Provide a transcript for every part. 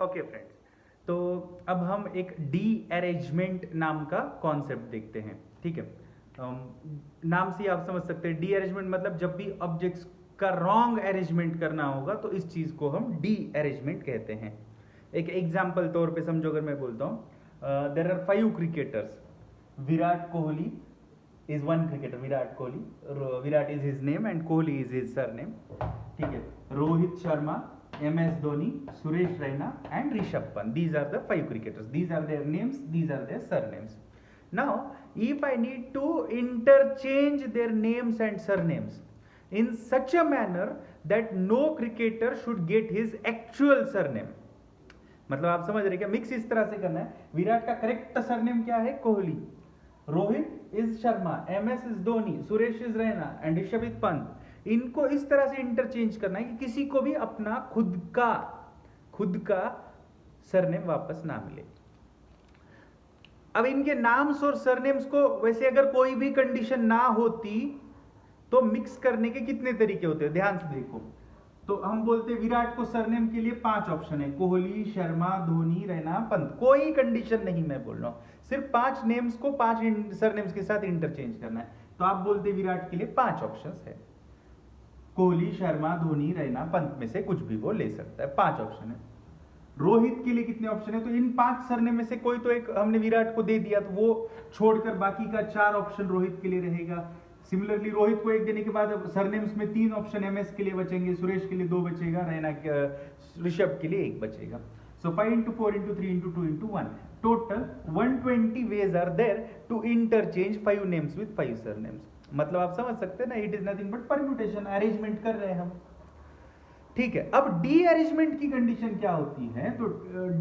Okay friends, तो अब हम एक डी अरेंजमेंट नाम का कॉन्सेप्ट देखते हैं। ठीक है, नाम से ही आप समझ सकते हैं डी अरेंजमेंट मतलब जब भी ऑब्जेक्ट्स का रॉन्ग अरेंजमेंट करना होगा तो इस चीज को हम डी अरेंजमेंट कहते हैं। एक एग्जाम्पल तौर पे समझो, अगर मैं बोलता हूँ there are 5 cricketers, Virat Kohli is one cricketer, Virat Kohli, Virat is his name and Kohli is his surname. ठीक है, Rohit Sharma, MS Dhoni, Suresh Raina and Rishabh Pant. These are the 5 cricketers. These are their names, these are their surnames. Now, if I need to interchange their names and surnames in such a manner that no cricketer should get his actual surname, मतलब आप समझ रहे क्या? Mix इस तरह से करना है। विराट का करेक्ट सरनेम क्या है? Kohli. Rohit is Sharma, MS is Dhoni, Suresh is Raina and Rishabh is Pant. इनको इस तरह से इंटरचेंज करना है कि किसी को भी अपना खुद का सरनेम वापस ना मिले। अब इनके नाम्स और सरनेम्स को वैसे अगर कोई भी कंडीशन ना होती तो मिक्स करने के कितने तरीके होते हैं, ध्यान से देखो। तो हम बोलते हैं विराट को सरनेम के लिए 5 ऑप्शन है, कोहली, शर्मा, धोनी, रैना, पंत। कोई कंडीशन नहीं मैं बोल रहा हूं, सिर्फ 5 नेम्स को 5 सरनेम्स के साथ इंटरचेंज करना है। तो आप बोलते विराट के लिए 5 ऑप्शंस है, कोहली, शर्मा, धोनी, रैना, पंत में से कुछ भी वो ले सकता है, 5 ऑप्शन है। रोहित के लिए कितने ऑप्शन है? तो इन 5 सरनेम में से कोई तो एक हमने विराट को दे दिया, तो वो छोड़कर बाकी का 4 ऑप्शन रोहित के लिए रहेगा। सिमिलरली रोहित को एक देने के बाद सरनेम्स में 3 ऑप्शन MS के लिए बचेंगे, सुरेश के लिए 2 बचेगा, रैना ऋषभ के लिए 1 बचेगा। So 5 into 4 into 3 into 2 into 1. Total 120 ways are there to interchange 5 names with 5 surnames. मतलब आप समझ सकते हैं ना, it is nothing but permutation, arrangement कर रहे हैं हम। ठीक है, अब डी अरेंजमेंट की कंडीशन क्या होती है? तो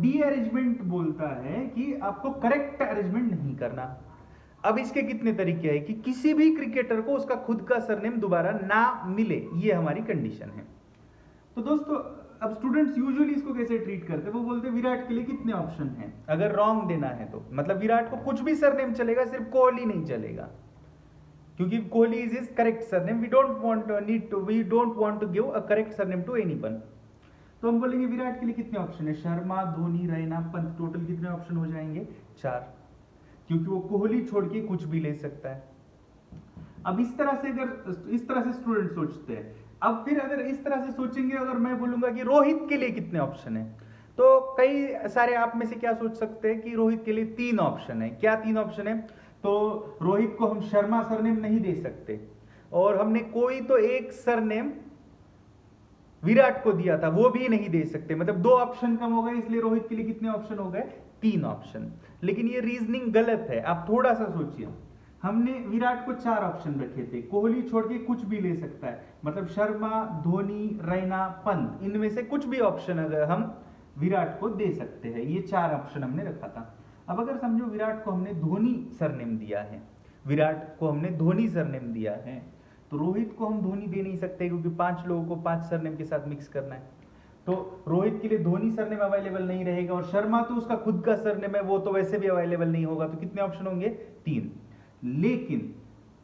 डी अरेंजमेंट बोलता है कि आपको करेक्ट अरेंजमेंट नहीं करना। अब इसके कितने तरीके हैं कि किसी भी क्रिकेटर को उसका खुद का सरनेम दोबारा ना मिले, ये हमारी कंडीशन है। तो दोस्तों, अब स्टूडेंट्स यूजुअली इसको कैसे ट्रीट करते हैं? वो बोलते हैं विराट के लिए कितने ऑप्शन हैं अगर रॉन्ग देना है तो। मतलब विराट को कुछ भी सरनेम चलेगा, सिर्फ कोहली नहीं चलेगा, क्योंकि Kohli is his correct surname. We don't want to give a correct surname to anyone. तो हम बोलेंगे विराट के लिए कितने ऑप्शन है? शर्मा, धोनी, रैना, पंत। टोटल कितने ऑप्शन हो जाएंगे? 4, क्योंकि वो कोहली छोड़ के कुछ भी ले सकता है। अब इस तरह से स्टूडेंट सोचते हैं। अब फिर अगर इस तरह से सोचेंगे, अगर मैं बोलूंगा कि रोहित के लिए कितने ऑप्शन है, तो कई सारे आप में से क्या सोच सकते हैं कि रोहित के लिए 3 ऑप्शन है। क्या 3 ऑप्शन है? तो रोहित को हम शर्मा सरनेम नहीं दे सकते, और हमने कोई तो एक सरनेम विराट को दिया था वो भी नहीं दे सकते। मतलब 2 ऑप्शन कम हो गए, इसलिए रोहित के लिए कितने ऑप्शन हो गए? 3 ऑप्शन। लेकिन ये रीजनिंग गलत है, आप थोड़ा सा सोचिए। हमने विराट को 4 ऑप्शन रखे थे, कोहली छोड़ के कुछ भी ले सकता है, मतलब शर्मा, धोनी, रैना, पंत, इनमें से कुछ भी ऑप्शन अगर हम विराट को दे सकते हैं, ये 4 ऑप्शन हमने रखा था। अब अगर समझो विराट को हमने धोनी सरनेम दिया है, तो रोहित को हम धोनी दे नहीं सकते, क्योंकि 5 लोगों को 5 सरनेम के साथ मिक्स करना है। तो रोहित के लिए धोनी सरनेम अवेलेबल नहीं रहेगा, और शर्मा तो उसका खुद का सरनेम है, वो तो वैसे भी अवेलेबल नहीं होगा। तो कितने ऑप्शन होंगे? 3। लेकिन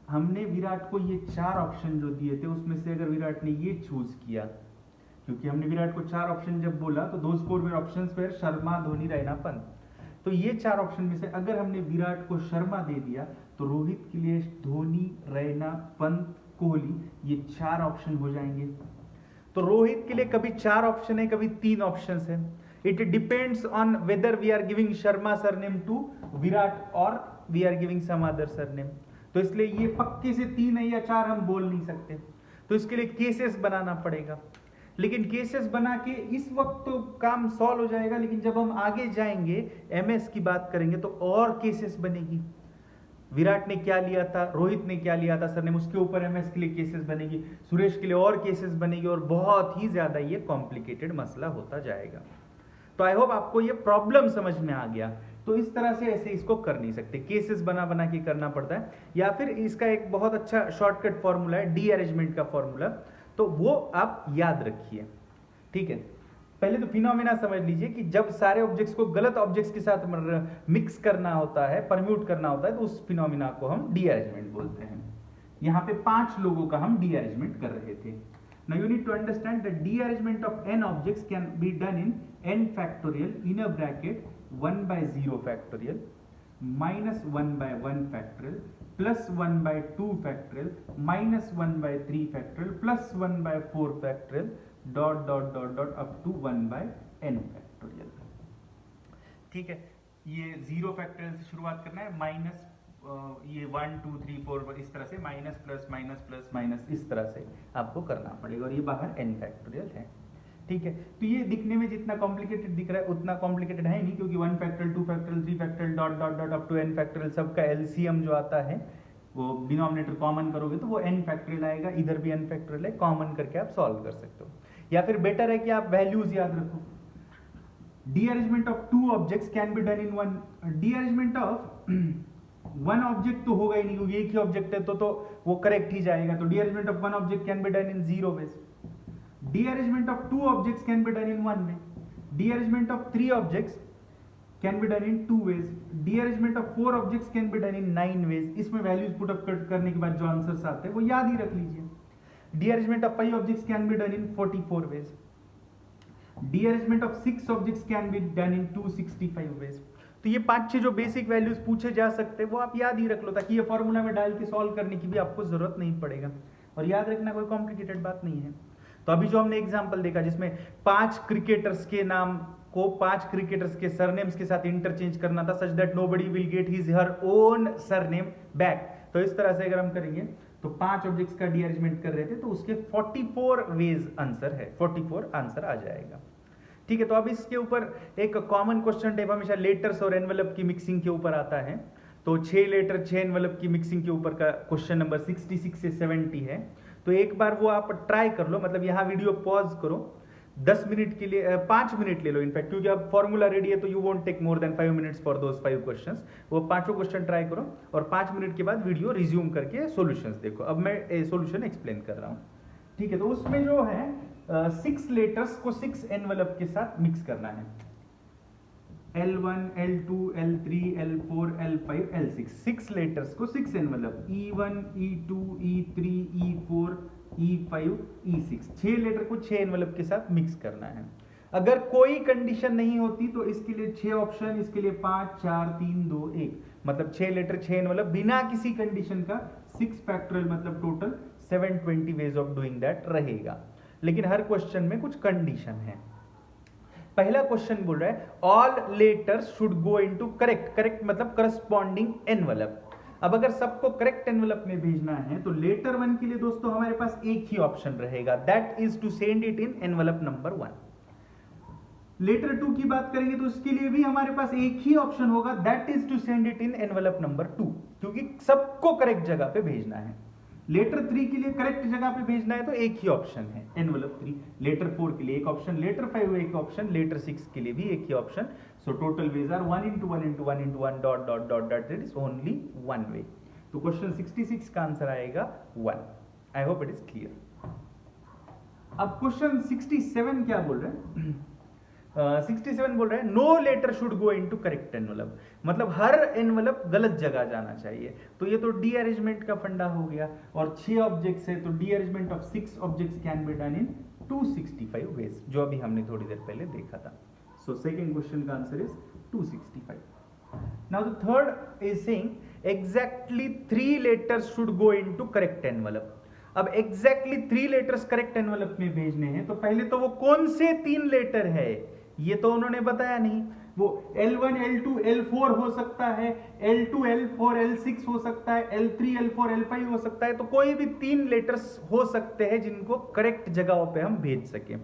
हमने विराट को ये 4 ऑप्शन जो दिए थे, उसमें से अगर विराट ने ये चूज किया, क्योंकि हमने विराट को 4 ऑप्शन जब बोला तो those 4 options were Sharma, Dhoni, Raina, Pant. तो ये 4 ऑप्शन में से अगर हमने विराट को शर्मा दे दिया, तो रोहित के लिए धोनी, रैना, पंत, कोहली, ये 4 ऑप्शन हो जाएंगे। तो रोहित के लिए कभी 4 ऑप्शन है, कभी 3 ऑप्शन है। It depends on whether we are giving Sharma surname to Virat और we are giving some other surname. तो इसलिए ये पक्के से 3 है या 4 हम बोल नहीं सकते, तो इसके लिए केसेस बनाना पड़ेगा। लेकिन केसेस बना के इस वक्त तो काम सॉल्व हो जाएगा, लेकिन जब हम आगे जाएंगे MS की बात करेंगे तो और केसेस बनेगी। विराट ने क्या लिया था, रोहित ने क्या लिया था सरनेम, उसके ऊपर MS के लिए केसेस बनेगी, सुरेश के लिए और केसेस बनेगी, और बहुत ही ज्यादा ये कॉम्प्लिकेटेड मसला होता जाएगा। तो आई होप आपको ये प्रॉब्लम समझ में आ गया। तो इस तरह से ऐसे इसको कर नहीं सकते, केसेस बना बना के करना पड़ता है। या फिर इसका एक बहुत अच्छा शॉर्टकट फॉर्मूला है, डी अरेंजमेंट का फॉर्मूला, तो वो आप याद रखिए। ठीक है, पहले तो फिनोमेना समझ लीजिए कि जब सारे ऑब्जेक्ट्स को गलत ऑब्जेक्ट्स के साथ मिक्स करना होता है, परम्यूट करना होता है, तो उस फिनोमेना को हम डी अरेंजमेंट बोलते हैं। यहाँ पे 5 लोगों का हम डी अरेंजमेंट कर रहे थे। Now you need to understand that de-arrangement of n objects can be done in n factorial in a bracket 1 by 0 factorial minus 1 by 1 factorial plus 1 by 2 factorial minus 1 by 3 factorial plus 1 by 4 factorial dot dot dot dot up to 1 by n factorial. ठीक है, ये 0 factorial से शुरुआत करना है, minus ये 1 2 3 4 इस तरह से minus plus minus plus minus इस तरह से आपको करना पड़ेगा, और ये बाहर n फैक्टोरियल है। ठीक है, तो ये दिखने में जितना कॉम्प्लिकेटेड दिख रहा है उतना कॉम्प्लिकेटेड है नहीं, क्योंकि 1 factorial 2 factorial 3 factorial dot dot dot up to n factorial सबका एलसीएम जो आता है वो डिनोमिनेटर कॉमन करोगे तो वो n फैक्टोरियल आएगा, इधर भी n फैक्टोरियल है, कॉमन करके आप सॉल्व कर सकते हो। या फिर बेटर है कि आप वैल्यूज याद रखो। Derangement of two objects can be done in one. Derangement of one object तो होगा ही नहीं, क्योंकि एक ही ऑब्जेक्ट है तो वो करेक्ट ही जाएगा। तो derangement of one object can be done in 0 ways. Dearrangement of two objects can be done in 1 way. Dearrangement of 3 objects can be done in 2 ways. Dearrangement of 4 objects can be done in 9 ways. इसमें values put up करने के बाद जो answers आते हैं वो याद ही रख लीजिए। Dearrangement of 5 objects can be done in 44 ways. Dearrangement of 6 objects can be done in 265 ways. तो ये 5-6 जो बेसिक वैल्यूज पूछे जा सकते हैं वो आप याद ही रख लो, ताकि ये फॉर्मूला में डाल के सॉल्व करने की भी आपको जरूरत नहीं पड़ेगा। और याद रखना कोई कॉम्प्लिकेटेड बात नहीं है। तो अभी जो हमने एग्जांपल देखा जिसमें 5 क्रिकेटर्स के नाम को 5 क्रिकेटर्स के सरनेम्स के साथ इंटरचेंज करना था, such that nobody will get his her own surname back. तो इस तरह से अगर हम करेंगे तो 5 ऑब्जेक्ट्स का डीअरेंजमेंट कर रहे थे तो उसके 44 वेज आंसर है, 44 आंसर आ जाएगा। ठीक है, तो अब इसके ऊपर एक कॉमन क्वेश्चन टाइप हमेशा लेटर्स और एनवेलप की मिक्सिंग के ऊपर आता है। तो 6 लेटर 6 एनवेलप की मिक्सिंग के ऊपर का क्वेश्चन नंबर 66 से 70 है। तो एक बार वो आप ट्राई कर लो, मतलब यहाँ वीडियो पॉज करो 10 मिनट के लिए, 5 मिनट ले लो इनफैक्ट, क्योंकि अब फॉर्मूला रेडी है तो you won't take more than 5 minutes for those 5 questions. वो 5 क्वेश्चन ट्राई करो और 5 मिनट के बाद वीडियो रिज्यूम करके सॉल्यूशंस देखो। अब मैं सॉल्यूशन एक्सप्लेन कर रहा हूँ। ठीक है, तो उसमें जो है 6 लेटर्स को 6 एनवेलप के साथ मिक्स करना है। L1, L2, L3, L4, L5, L6 6 letters को 6 envelope E1, E2, E3, E4, E5, E6 6 letter को 6 एनवेलप के साथ मिक्स करना है। अगर कोई कंडीशन नहीं होती तो इसके लिए 6 ऑप्शन, इसके लिए 5 4 3 2 1, मतलब 6 लेटर 6 एनवेलप बिना किसी कंडीशन का 6 फैक्टोरियल, मतलब total 720 ways of doing that रहेगा। लेकिन हर क्वेश्चन में कुछ कंडीशन है। पहला क्वेश्चन बोल रहा है all letters should go into correct, correct मतलब करस्पॉन्डिंग एनवेलप। अब अगर सबको करेक्ट एनवेलप में भेजना है तो लेटर 1 के लिए दोस्तों हमारे पास एक ही ऑप्शन रहेगा, that is to send it in envelope number 1। Letter 2 की बात करेंगे तो उसके लिए भी हमारे पास एक ही ऑप्शन होगा, that is to send it in envelope number 2, क्योंकि सबको करेक्ट जगह पे भेजना है। लेटर 3 के लिए करेक्ट जगह पे भेजना है तो एक ही ऑप्शन है एनवेलप 3। लेटर 4 के लिए एक ऑप्शन, लेटर 5 एक ऑप्शन, लेटर 6 के लिए भी एक ही option. So total ways are 1 into 1 into 1 into 1 dot dot dot dot, that is only 1 way. तो क्वेश्चन 66 का आंसर आएगा 1। I hope it is clear. अब क्वेश्चन 67 क्या बोल रहे हैं? 67 बोल रहे हैं no letter should go into correct envelope, मतलब हर एनवेलप गलत जगह जाना चाहिए। तो ये तो डी अरेंजमेंट का फंडा हो गया, और 6 ऑब्जेक्ट्स है तो the arrangement of 6 objects can be done in 265 ways, जो अभी हमने थोड़ी देर पहले देखा था। सो सेकंड क्वेश्चन का answer is 265। Now the third is saying exactly 3 letters should go into correct envelope. अब एग्जैक्टली 3 लेटर्स करेक्ट एनवेलप में भेजने हैं तो पहले तो वो कौन से 3 लेटर है ये तो उन्होंने बताया नहीं। वो L1, L2, L4 हो सकता है, L2, L4, L6 हो सकता है, L3, L4, L5 हो सकता है। तो कोई भी 3 लेटर्स हो सकते हैं जिनको करेक्ट जगहों पे हम भेज सकें।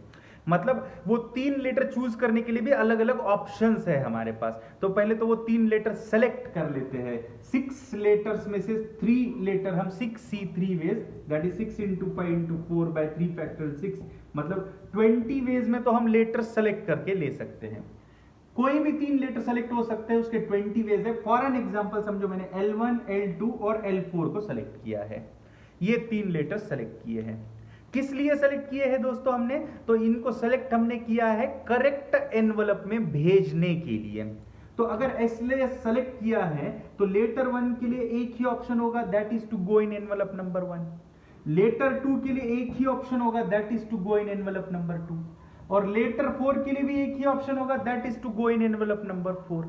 मतलब वो 3 लेटर चूज करने के लिए भी अलग अलग ऑप्शंस है हमारे पास। तो पहले तो वो 3 लेटर सेलेक्ट कर लेते हैं। 6 लेटर्स में से 3 लेटर हम 6C3 ways, that is 6 into 5 into 4 by 3 factorial 6, मतलब 20 वेज में तो हम लेटर सेलेक्ट करके ले सकते हैं। कोई भी 3 लेटर सेलेक्ट हो सकते हैं, उसके 20 वेज है। फॉर एन एग्जांपल समझो मैंने L1, L2 और L4 को सेलेक्ट किया है, ये 3 लेटर सेलेक्ट किए हैं। किस लिए सेलेक्ट किए हैं दोस्तों हमने? तो इनको सेलेक्ट हमने किया है करेक्ट एनवेलप में भेजने के लिए। तो अगर इसलिए सेलेक्ट किया है तो लेटर 1 के लिए एक ही ऑप्शन होगा, that is to go in envelope number 1। Letter 2 के लिए एक ही ऑप्शन होगा, that is to go in envelope number 2। और लेटर 4 के लिए भी एक ही ऑप्शन होगा, that is to go in envelope number 4,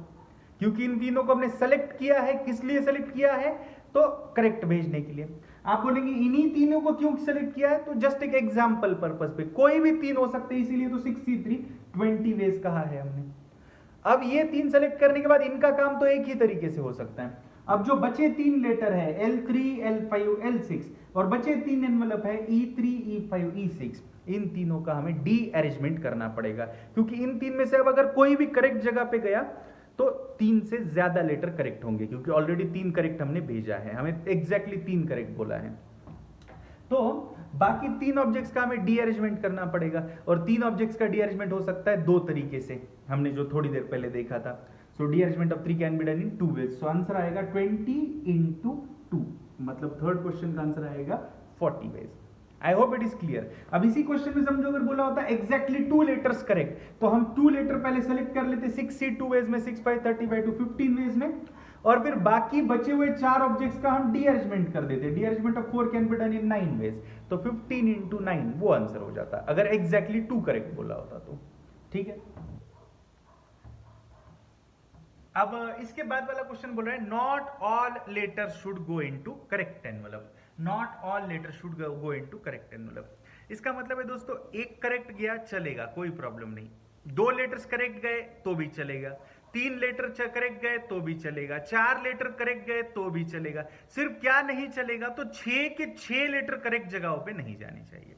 क्योंकि इन तीनों को हमने सेलेक्ट किया है। किस लिए सेलेक्ट किया है? तो करेक्ट भेजने के लिए। आप बोलेंगे इन्हीं तीनों को क्यों सेलेक्ट किया है? तो जस्ट एक एग्जांपल पर्पस पे, कोई भी तीन हो सकते हैं, इसीलिए तो 6C3 20 वेज कहा है हमने। अब ये तीन सेलेक्ट करने के बाद इनका काम तो एक ही तरीके से हो सकता है। अब जो बचे तीन लेटर है L3, L5, L6 और बचे तीन एनवेलप है E3, E5, E6, इन तीनों का हमें डी अरेंजमेंट करना पड़ेगा, क्योंकि इन तीन में से अब अगर कोई भी करेक्ट जगह पे गया तो तीन से ज्यादा लेटर करेक्ट होंगे, क्योंकि ऑलरेडी तीन करेक्ट हमने भेजा है, हमें एग्जैक्टली तीन करेक्ट बोला है। तो बाकी तीन ऑब्जेक्ट्स का हमें डी अरेंजमेंट करना पड़ेगा, और तीन ऑब्जेक्ट्स का डी अरेंजमेंट हो सकता है दो तरीके से, हमने जो थोड़ी देर पहले देखा था। So D arrangement of 3 can be done in 2 ways. So answer आएगा 20 into 2, मतलब थर्ड क्वेश्चन का आंसर आएगा 40 ways. I hope it is clear. अब इसी क्वेश्चन में समझो अगर बोला होता एग्जैक्टली 2 लेटर्स करेक्ट, तो हम 2 लेटर पहले सेलेक्ट कर लेते 6C 2 वेज में, 6 5 35 to 15 वेज में, और फिर बाकी बचे हुए 4 ऑब्जेक्ट्स का हम डी अरेंजमेंट कर देते। D arrangement of 4 can be done in 9 ways, तो 15 into 9 वो आंसर हो जाता अगर एग्जैक्टली 2 करेक्ट बोला होता तो। ठीक है, अब इसके बाद वाला क्वेश्चन बोल रहा है not all letter should go into correct envelope. Not all letter should go into correct envelope, इसका मतलब है दोस्तों एक करेक्ट गया चलेगा, कोई प्रॉब्लम नहीं। 2 लेटर्स करेक्ट गए तो भी चलेगा, 3 लेटर करेक्ट गए तो भी चलेगा, 4 लेटर करेक्ट गए तो भी चलेगा। सिर्फ क्या नहीं चलेगा, तो 6 के 6 लेटर करेक्ट जगहों पे नहीं जाने चाहिए।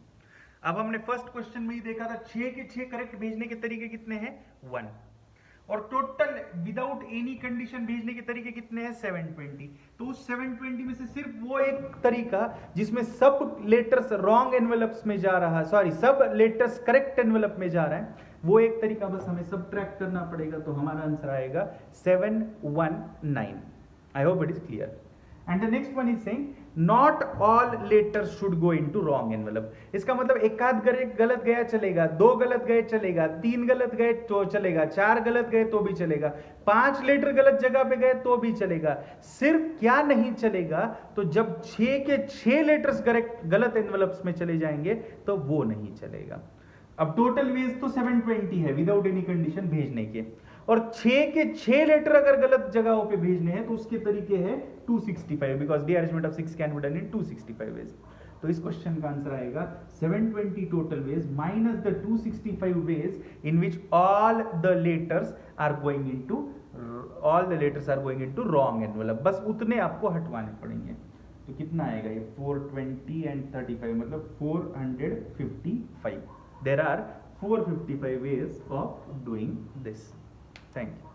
अब हमने फर्स्ट क्वेश्चन में ही देखा था 6 के 6 करेक्ट भेजने के तरीके कितने हैं? 1, और टोटल विदाउट एनी कंडीशन भेजने के तरीके कितने हैं? 720। तो उस 720 में से सिर्फ वो एक तरीका जिसमें सब लेटर्स रॉन्ग एनवेलप्स में जा रहा है, सॉरी सब लेटर्स करेक्ट एनवेलप में जा रहा है, वो एक तरीका बस हमें सबट्रैक्ट करना पड़ेगा। तो हमारा आंसर आएगा 719। आई hope it is clear. And the next one is saying not all letters should go into wrong envelope. इसका मतलब एक आध गलत गया चलेगा, 2 गलत गए चलेगा, 3 गलत गए तो चलेगा, 4 गलत गए तो भी चलेगा, 5 लेटर गलत जगह पे गए तो भी चलेगा। सिर्फ क्या नहीं चलेगा, तो जब 6 के 6 लेटर्स करेक्ट गलत एनवेलप्स में चले जाएंगे तो वो नहीं चलेगा। अब टोटल वेज तो 720 है विदाउट एनी कंडीशन भेजने के, और 6 के 6 लेटर अगर गलत जगहों पे भेजने हैं तो उसके तरीके हैं 265, because D arrangement of 6 can be done in 265 ways. तो इस क्वेश्चन का आंसर आएगा 720 total ways minus the 265 ways in which all the letters are going into wrong envelope. बस उतने आपको हटवाने पड़ेंगे। तो कितना आएगा ये? 420 एंड 35 मतलब 455। There are 455 ways of doing this. Thank you.